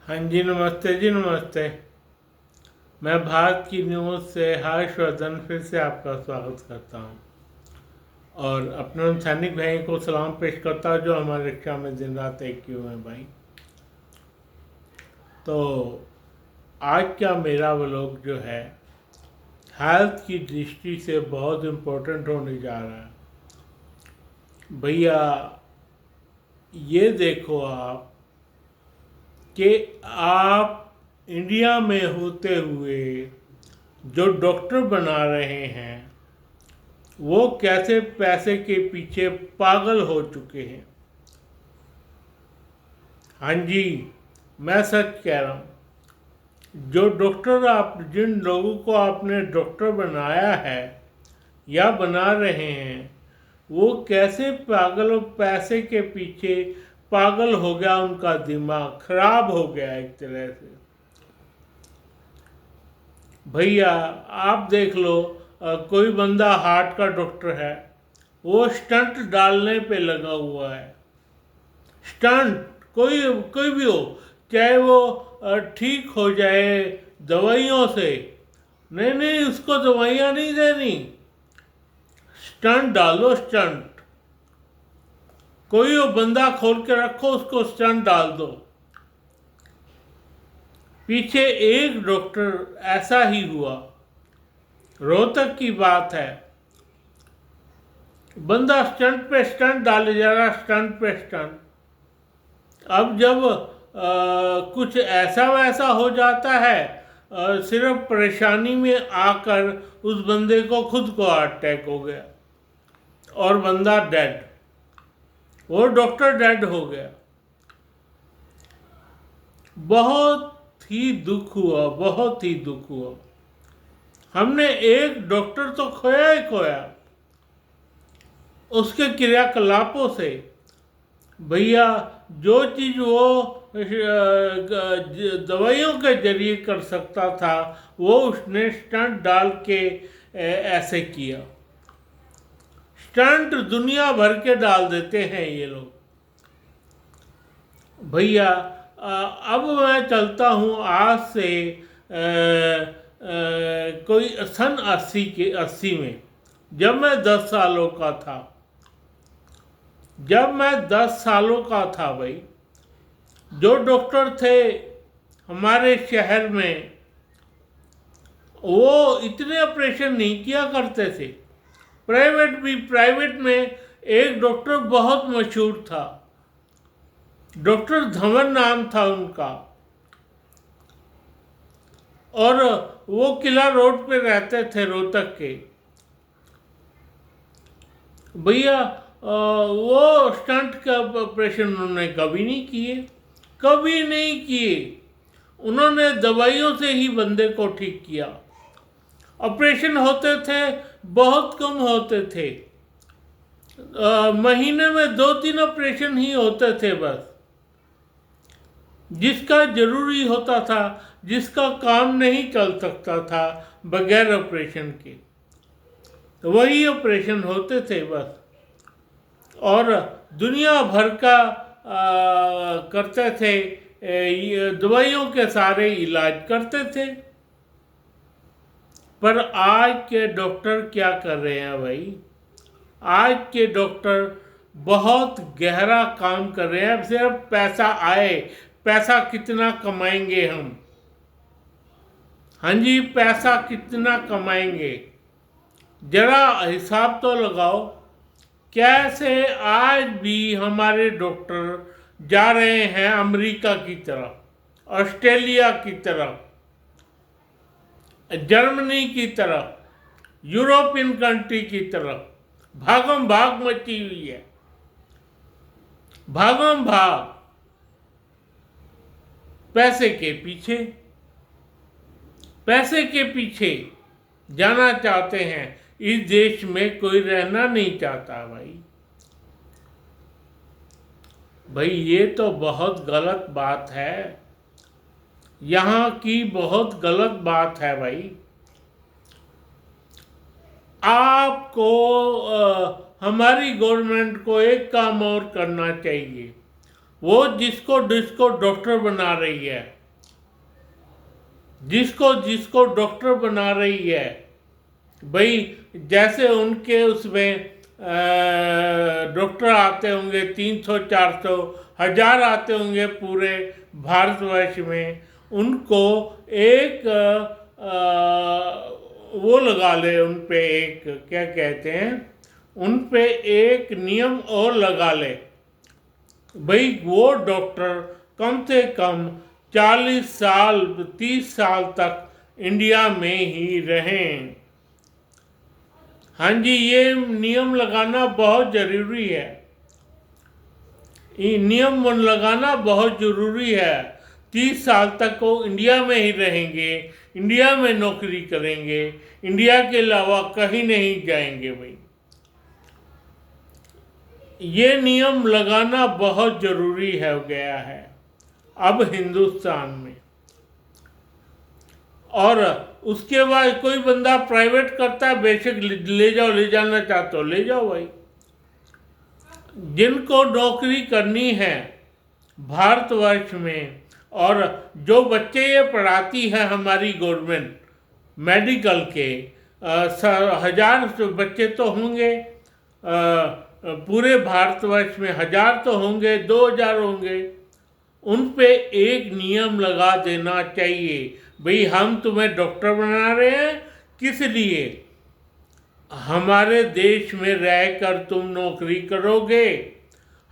हाँ जी, नमस्ते जी, नमस्ते। मैं भारत की न्यूज़ से हर्षवर्धन फिर से आपका स्वागत करता हूँ और अपने उन सैनिक भाई को सलाम पेश करता हूँ जो हमारे रक्षा में दिन रात एक किए हुए हैं भाई। तो आज का मेरा व्लॉग जो है हेल्थ की दृष्टि से बहुत इम्पोर्टेंट होने जा रहा है। भैया ये देखो आप कि आप इंडिया में होते हुए जो डॉक्टर बना रहे हैं वो कैसे पैसे के पीछे पागल हो चुके हैं। हाँ जी, मैं सच कह रहा हूँ। जो डॉक्टर आप जिन लोगों को आपने डॉक्टर बनाया है या बना रहे हैं वो कैसे पागल और पैसे के पीछे पागल हो गया, उनका दिमाग खराब हो गया एक तरह से। भैया आप देख लो, कोई बंदा हार्ट का डॉक्टर है, वो स्टंट डालने पे लगा हुआ है। स्टंट कोई कोई भी हो, चाहे वो ठीक हो जाए दवाइयों से। नहीं नहीं, उसको दवाइयाँ नहीं देनी, स्टंट डाल दो, स्टंट। कोई वो बंदा खोल के रखो, उसको स्टंट डाल दो। पीछे एक डॉक्टर ऐसा ही हुआ, रोहतक की बात है। बंदा स्टंट पे स्टंट डाले जा रहा, स्टंट पे स्टंट। अब जब कुछ ऐसा वैसा हो जाता है, सिर्फ परेशानी में आकर उस बंदे को खुद को हार्ट अटैक हो गया और बंदा डेड, वो डॉक्टर डेड हो गया। बहुत ही दुख हुआ, बहुत ही दुख हुआ। हमने एक डॉक्टर तो खोया ही खोया उसके क्रियाकलापों से। भैया जो चीज़ वो दवाइयों के जरिए कर सकता था वो उसने स्टंट डाल के ऐसे किया। स्टंट दुनिया भर के डाल देते हैं ये लोग। भैया अब मैं चलता हूँ आज से कोई सन 80 में, जब मैं 10 सालों का था। जब मैं 10 सालों का था भाई, जो डॉक्टर थे हमारे शहर में वो इतने ऑपरेशन नहीं किया करते थे। प्राइवेट में एक डॉक्टर बहुत मशहूर था, डॉक्टर धवन नाम था उनका, और वो किला रोड पे रहते थे रोहतक के। भैया वो स्टंट का ऑपरेशन उन्होंने कभी नहीं किए, कभी नहीं किए। उन्होंने दवाइयों से ही बंदे को ठीक किया। ऑपरेशन होते थे, बहुत कम होते थे, महीने में 2-3 ऑपरेशन ही होते थे बस। जिसका जरूरी होता था, जिसका काम नहीं चल सकता था बगैर ऑपरेशन के, वही ऑपरेशन होते थे बस। और दुनिया भर का करते थे, दवाइयों के सारे इलाज करते थे। पर आज के डॉक्टर क्या कर रहे हैं भाई? आज के डॉक्टर बहुत गहरा काम कर रहे हैं। सिर्फ पैसा आए, पैसा कितना कमाएंगे हम। हाँ जी, पैसा कितना कमाएंगे, जरा हिसाब तो लगाओ। कैसे आज भी हमारे डॉक्टर जा रहे हैं अमेरिका की तरफ, ऑस्ट्रेलिया की तरफ, जर्मनी की तरफ, यूरोपियन कंट्री की तरफ। भागम भाग मची हुई है, भागम भाग, पैसे के पीछे, पैसे के पीछे जाना चाहते हैं। इस देश में कोई रहना नहीं चाहता भाई। भाई ये तो बहुत गलत बात है, यहाँ की बहुत गलत बात है भाई। आपको हमारी गवर्नमेंट को एक काम और करना चाहिए। वो जिसको डॉक्टर बना रही है जिसको जिसको डॉक्टर बना रही है भाई। जैसे उनके उसमें डॉक्टर आते होंगे 300 400 हजार आते होंगे पूरे भारतवर्ष में, उनको एक वो लगा ले, उन पे एक क्या कहते हैं, उन पे एक नियम और लगा ले भाई। वो डॉक्टर कम से कम 40 साल 30 साल तक इंडिया में ही रहें। हाँ जी, ये नियम लगाना बहुत जरूरी है। ये नियम लगाना बहुत जरूरी है। 30 साल तक वो इंडिया में ही रहेंगे, इंडिया में नौकरी करेंगे, इंडिया के अलावा कहीं नहीं जाएंगे भाई। ये नियम लगाना बहुत जरूरी हो गया है अब हिंदुस्तान में। और उसके बाद कोई बंदा प्राइवेट करता है, बेशक ले जाओ, ले जाना चाहते हो ले जाओ भाई। जिनको नौकरी करनी है भारतवर्ष में, और जो बच्चे ये पढ़ाती है हमारी गवर्नमेंट मेडिकल के, 1000 बच्चे तो होंगे पूरे भारतवर्ष में, 1000 तो होंगे, 2000 होंगे। उन पे एक नियम लगा देना चाहिए भाई, हम तुम्हें डॉक्टर बना रहे हैं, किस लिए? हमारे देश में रहकर तुम नौकरी करोगे,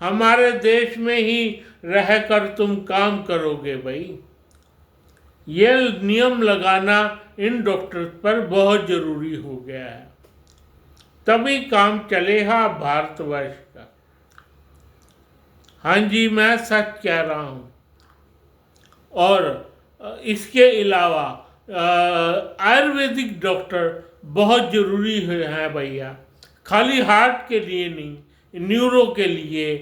हमारे देश में ही रहकर तुम काम करोगे भाई। ये नियम लगाना इन डॉक्टर्स पर बहुत ज़रूरी हो गया है, तभी काम चलेगा भारतवर्ष का। हाँ जी, मैं सच कह रहा हूँ। और इसके अलावा आयुर्वेदिक डॉक्टर बहुत ज़रूरी है भैया, खाली हार्ट के लिए नहीं, न्यूरो के लिए,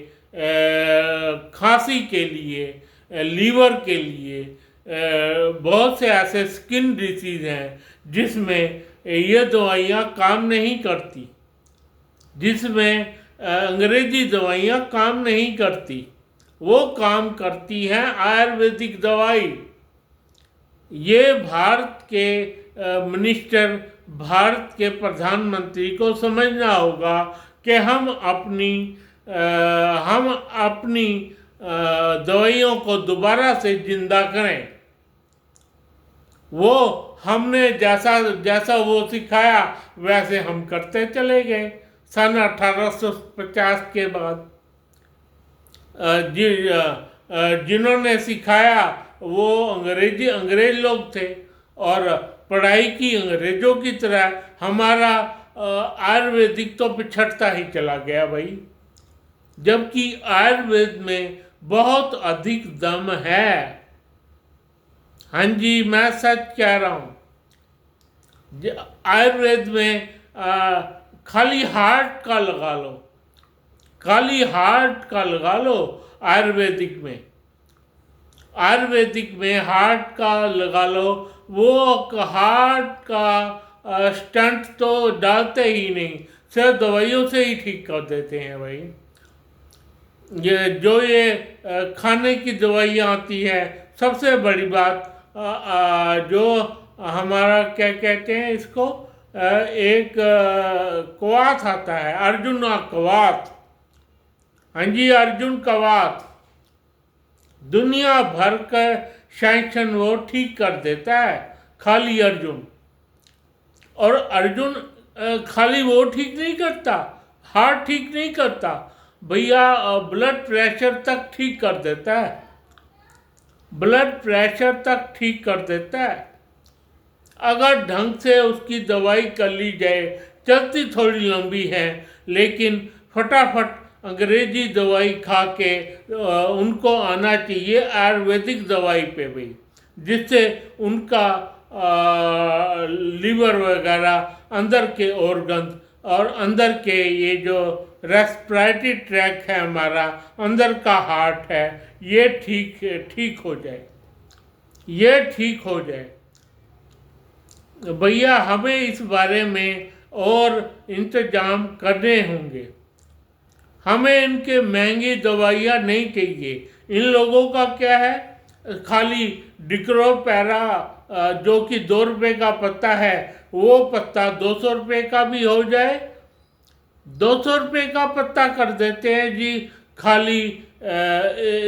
खांसी के लिए, लीवर के लिए, बहुत से ऐसे स्किन डिसीज़ हैं जिसमें ये दवाइयाँ काम नहीं करती, जिसमें अंग्रेजी दवाइयाँ काम नहीं करती, वो काम करती हैं आयुर्वेदिक दवाई। ये भारत के मिनिस्टर, भारत के प्रधानमंत्री को समझना होगा कि हम अपनी दवाइयों को दोबारा से जिंदा करें। वो हमने जैसा वो सिखाया वैसे हम करते चले गए सन 1850 के बाद। जिन्होंने सिखाया वो अंग्रेज लोग थे, और पढ़ाई की अंग्रेजों की तरह। हमारा आयुर्वेदिक तो पिछड़ता ही चला गया भाई, जबकि आयुर्वेद में बहुत अधिक दम है। हाँ जी, मैं सच कह रहा हूँ। आयुर्वेद में खाली हार्ट का लगा लो, खाली हार्ट का लगा लो। आयुर्वेदिक में हार्ट का लगा लो, वो हार्ट का स्टंट तो डालते ही नहीं, सिर्फ दवाइयों से ही ठीक कर देते हैं भाई। ये खाने की दवाइयाँ आती है, सबसे बड़ी बात जो हमारा क्या कहते हैं इसको, एक कवाथ आता है, अर्जुन कवाथ। हाँ जी, अर्जुन कवाथ दुनिया भर का सैंक्शन वो ठीक कर देता है, खाली अर्जुन। और अर्जुन खाली वो ठीक नहीं करता, हार्ट ठीक नहीं करता भैया, ब्लड प्रेशर तक ठीक कर देता है, ब्लड प्रेशर तक ठीक कर देता है। अगर ढंग से उसकी दवाई कर ली जाए, चलती थोड़ी लंबी है, लेकिन फटाफट अंग्रेजी दवाई खा के उनको आना चाहिए आयुर्वेदिक दवाई पे भी, जिससे उनका लीवर वगैरह, अंदर के ऑर्गन और अंदर के ये जो रेस्पिरेटरी ट्रैक है हमारा, अंदर का हार्ट है, ये ठीक हो जाए, ये ठीक हो जाए। भैया हमें इस बारे में और इंतजाम करने होंगे। हमें इनके महंगी दवाइयाँ नहीं चाहिए। इन लोगों का क्या है, खाली डिक्लोरपैरा जो कि 2 रुपये का पत्ता है, वो पत्ता 200 रुपये का भी हो जाए। 200 रुपये का पत्ता कर देते हैं जी, खाली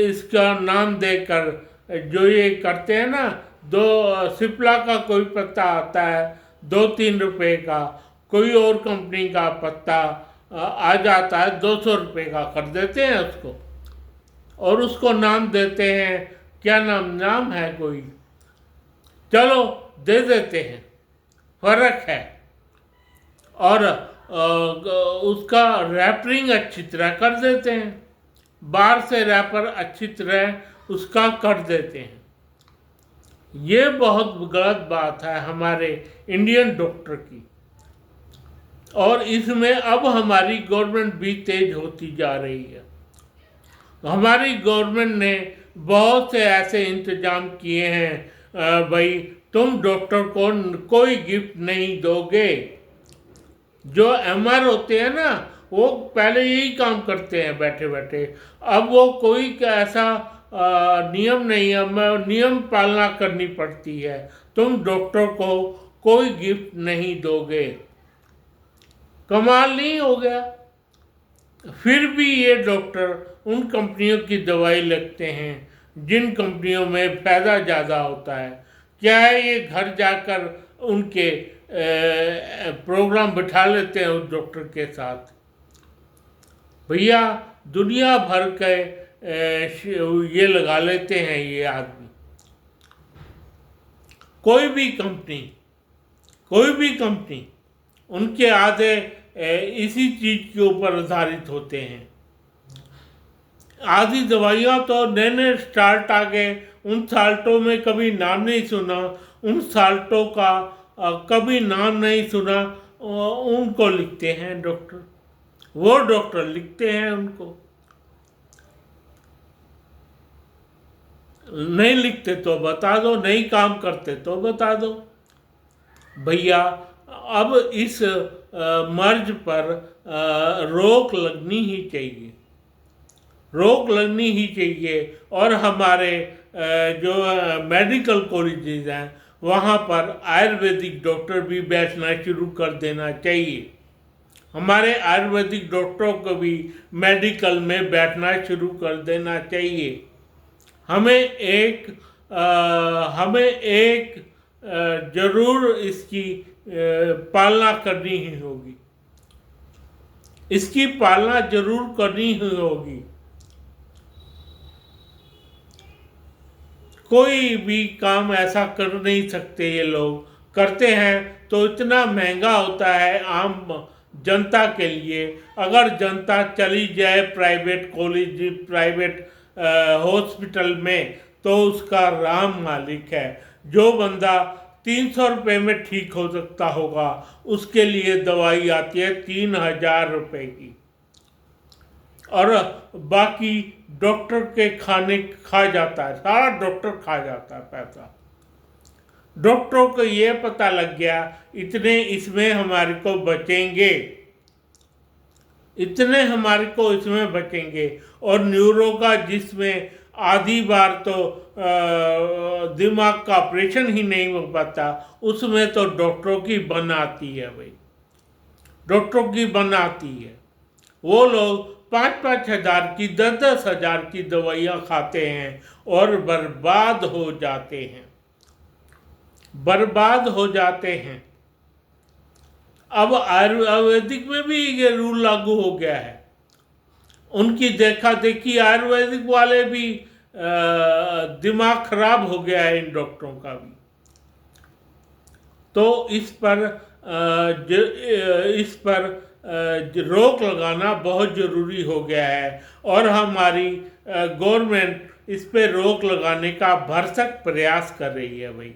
इसका नाम देकर। जो ये करते हैं ना, सिप्ला का कोई पत्ता आता है 2-3 रुपये का, कोई और कंपनी का पत्ता आ जाता है 200 रुपये का, कर देते हैं उसको, और उसको नाम देते हैं, क्या नाम है कोई, चलो दे देते हैं, फर्क है। और उसका रैपरिंग अच्छी तरह कर देते हैं, बाहर से रैपर अच्छी तरह उसका कर देते हैं। ये बहुत गलत बात है हमारे इंडियन डॉक्टर की, और इसमें अब हमारी गवर्नमेंट भी तेज होती जा रही है। हमारी गवर्नमेंट ने बहुत से ऐसे इंतजाम किए हैं, भाई तुम डॉक्टर को कोई गिफ्ट नहीं दोगे। जो एमआर होते हैं ना, वो पहले यही काम करते हैं बैठे बैठे, अब वो कोई ऐसा नियम नहीं है, नियम पालना करनी पड़ती है। तुम डॉक्टर को कोई गिफ्ट नहीं दोगे, कमाल नहीं हो गया? फिर भी ये डॉक्टर उन कंपनियों की दवाई लगते हैं जिन कंपनियों में फायदा ज़्यादा होता है। क्या है, ये घर जाकर उनके प्रोग्राम बिठा लेते हैं उस डॉक्टर के साथ। भैया दुनिया भर के ये लगा लेते हैं ये आदमी। कोई भी कंपनी उनके आधे इसी चीज के ऊपर आधारित होते हैं। आधी दवाइयाँ तो नए नए स्टार्ट आ गए, उन साल्टों में कभी नाम नहीं सुना, उन साल्टों का कभी नाम नहीं सुना, उनको लिखते हैं डॉक्टर, वो डॉक्टर लिखते हैं उनको। नहीं लिखते तो बता दो, नहीं काम करते तो बता दो। भैया अब इस मर्ज पर रोक लगनी ही चाहिए, रोक लगनी ही चाहिए। और हमारे जो मेडिकल कॉलेजेस हैं वहाँ पर आयुर्वेदिक डॉक्टर भी बैठना शुरू कर देना चाहिए। हमारे आयुर्वेदिक डॉक्टरों को भी मेडिकल में बैठना शुरू कर देना चाहिए। हमें एक जरूर इसकी पालना करनी ही होगी, इसकी पालना जरूर करनी ही होगी। कोई भी काम ऐसा कर नहीं सकते, ये लोग करते हैं तो इतना महंगा होता है आम जनता के लिए। अगर जनता चली जाए प्राइवेट कॉलेज, प्राइवेट हॉस्पिटल में, तो उसका राम मालिक है। जो बंदा 300 रुपये में ठीक हो सकता होगा, उसके लिए दवाई आती है 3000 रुपये की, और बाकी डॉक्टर के खाने खा जाता है, सारा डॉक्टर खा जाता है पैसा। डॉक्टरों को ये पता लग गया इतने इसमें हमारे को बचेंगे, इतने हमारे को इसमें बचेंगे। और न्यूरो का, जिसमें आधी बार तो दिमाग का ऑपरेशन ही नहीं हो पाता, उसमें तो डॉक्टरों की बन आती है भाई, डॉक्टरों की बन आती है। वो लोग 5-5 हज़ार की, 10-10 हज़ार की दवाइयाँ खाते हैं और बर्बाद हो जाते हैं, बर्बाद हो जाते हैं। अब आयुर्वेदिक में भी ये रूल लागू हो गया है, उनकी देखा देखी आयुर्वेदिक वाले भी दिमाग खराब हो गया है इन डॉक्टरों का भी। तो इस पर रोक लगाना बहुत ज़रूरी हो गया है, और हमारी गवर्नमेंट इस पे रोक लगाने का भरसक प्रयास कर रही है भाई,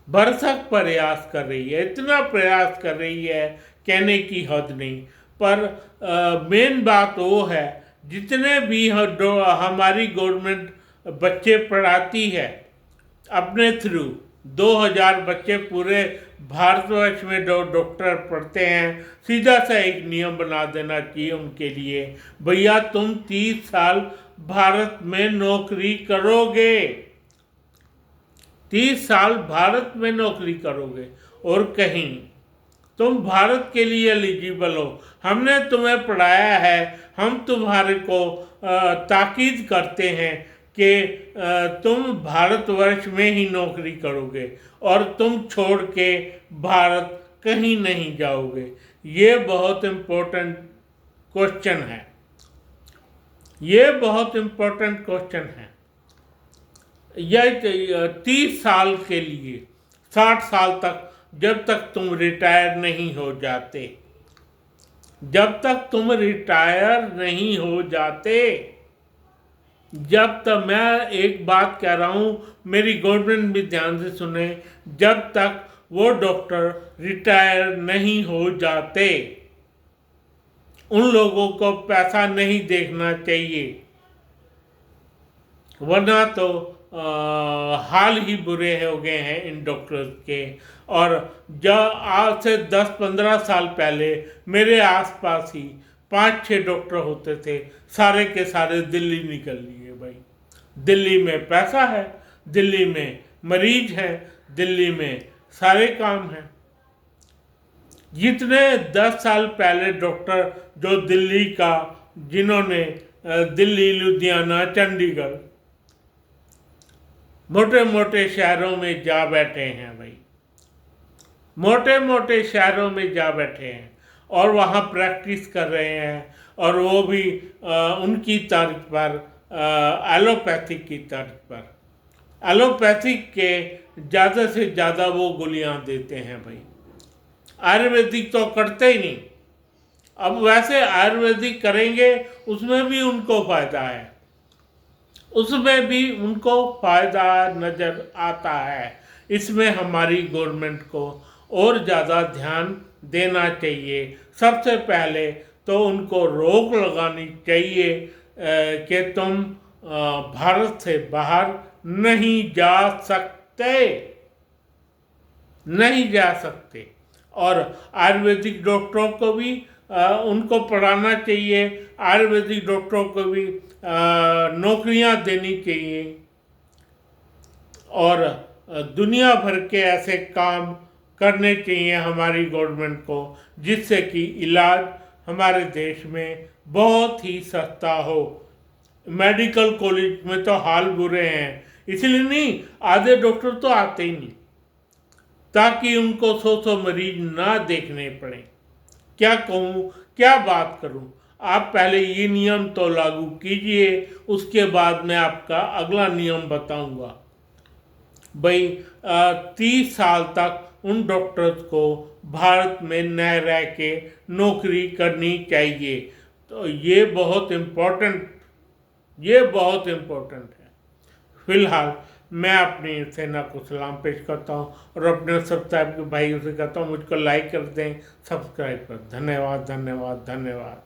भरसक प्रयास कर रही है, इतना प्रयास कर रही है कहने की हद नहीं। पर मेन बात वो है, जितने भी हमारी गवर्नमेंट बच्चे पढ़ाती है अपने थ्रू, 2000 बच्चे पूरे भारतवर्ष में डॉक्टर पढ़ते हैं। सीधा सा एक नियम बना देना चाहिए उनके लिए, भैया तुम 30 साल भारत में नौकरी करोगे, 30 साल भारत में नौकरी करोगे और कहीं तुम भारत के लिए एलिजिबल हो। हमने तुम्हें पढ़ाया है, हम तुम्हारे को ताकीद करते हैं कि तुम भारतवर्ष में ही नौकरी करोगे और तुम छोड़ के भारत कहीं नहीं जाओगे। ये बहुत इम्पोर्टेंट क्वेश्चन है, ये बहुत इम्पोर्टेंट क्वेश्चन है। यह 30 साल के लिए, 60 साल तक, जब तक तुम रिटायर नहीं हो जाते, जब तक तुम रिटायर नहीं हो जाते, जब तक, मैं एक बात कह रहा हूँ, मेरी गवर्नमेंट भी ध्यान से सुने, जब तक वो डॉक्टर रिटायर नहीं हो जाते उन लोगों को पैसा नहीं देखना चाहिए, वरना तो हाल ही बुरे हो गए हैं इन डॉक्टर्स के। और जब आज से 10-15 साल पहले मेरे आसपास ही 5-6 डॉक्टर होते थे, सारे के सारे दिल्ली निकल लिए भाई। दिल्ली में पैसा है, दिल्ली में मरीज हैं, दिल्ली में सारे काम हैं। जितने 10 साल पहले डॉक्टर जो दिल्ली का, जिन्होंने दिल्ली, लुधियाना, चंडीगढ़, मोटे मोटे शहरों में जा बैठे हैं भाई, मोटे मोटे शहरों में जा बैठे हैं और वहाँ प्रैक्टिस कर रहे हैं, और वो भी उनकी तर्ज पर, एलोपैथिक की तर्ज पर। एलोपैथिक के ज़्यादा से ज़्यादा वो गोलियाँ देते हैं भाई, आयुर्वेदिक तो करते ही नहीं। अब वैसे आयुर्वेदिक करेंगे उसमें भी उनको फ़ायदा है, उसमें भी उनको फ़ायदा नज़र आता है। इसमें हमारी गवर्नमेंट को और ज़्यादा ध्यान देना चाहिए। सबसे पहले तो उनको रोक लगानी चाहिए कि तुम भारत से बाहर नहीं जा सकते, नहीं जा सकते। और आयुर्वेदिक डॉक्टरों को भी उनको पढ़ाना चाहिए, आयुर्वेदिक डॉक्टरों को भी नौकरियां देनी चाहिए, और दुनिया भर के ऐसे काम करने चाहिए हमारी गवर्नमेंट को, जिससे कि इलाज हमारे देश में बहुत ही सस्ता हो। मेडिकल कॉलेज में तो हाल बुरे हैं, इसलिए नहीं, आधे डॉक्टर तो आते ही नहीं, ताकि उनको 100 मरीज ना देखने पड़े। क्या कहूँ, क्या बात करूँ। आप पहले ये नियम तो लागू कीजिए, उसके बाद मैं आपका अगला नियम बताऊंगा। भाई 30 साल तक उन डॉक्टर्स को भारत में न रह के नौकरी करनी चाहिए। तो ये बहुत इम्पोर्टेंट, ये बहुत इम्पोर्टेंट है। फिलहाल मैं अपनी सेना को सलाम पेश करता हूँ और अपने सब्सक्राइब के भाइयों से कहता हूँ मुझको लाइक कर दें, सब्सक्राइब कर। धन्यवाद, धन्यवाद, धन्यवाद।